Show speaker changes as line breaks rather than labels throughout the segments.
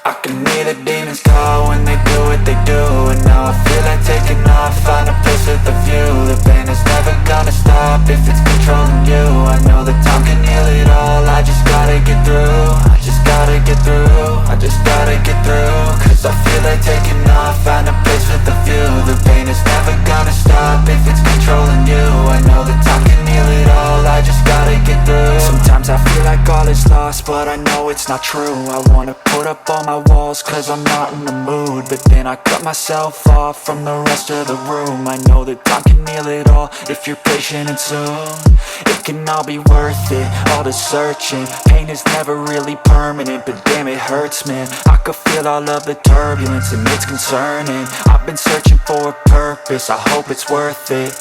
I can hear the demons call when they do what they do. And now I feel like taking off, find a place with a view. The pain is never gonna stop if it's controlling you. I know that time can heal it all, I just gotta get through. I just gotta get through, I just gotta get through. Cause I feel like taking off, find a place with a view. The pain is never gonna stop if it's controlling you. I know that time can heal it all, I just gotta get through. Sometimes I feel like all is lost, but I know it's not true. I wanna put up all my walls cause I'm not in the mood, but then I cut myself off from the rest of the room. I know that time can heal it all if you're patient and soon it can all be worth it, all the searching. Pain is never really permanent, but damn it hurts, man. I could feel all of the turbulence and it's concerning. I've been searching for a purpose, I hope it's worth it.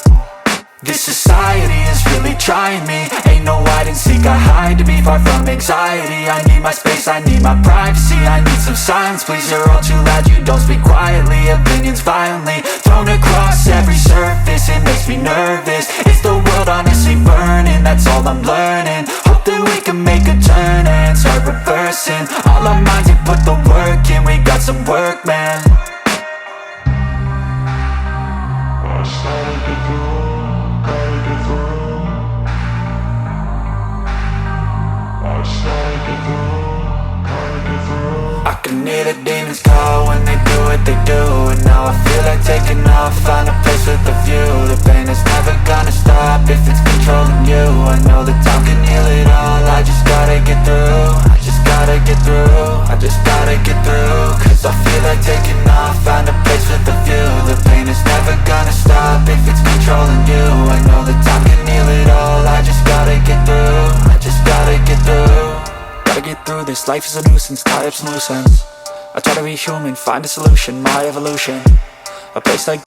This society is really trying me. Ain't no hide and seek, I hide to be far from anxiety. I need my space, I need my privacy. I need some silence, please, you're all too loud. You don't speak quietly, opinions violently thrown across every surface. It makes me nervous, is the world honestly burning? That's all I'm learning. Hope that we can make a turn and start reversing all our minds and put the work in. We got some work, man. I can hear the demons call when they do what they do. And now I feel like taking off, find a place with a view. The pain is never gonna stop if it's controlling you. I know that time can heal it all, I just gotta get through. I just gotta get through, I just gotta get through. Cause I feel like taking off, find a place with a view. The pain is never gonna stop if it's controlling you. I know that time can heal it all, I just gotta get through. I just gotta get through. Gotta get through this, life is a nuisance, tie up some loose ends. I try to be human, find a solution, my evolution. A place like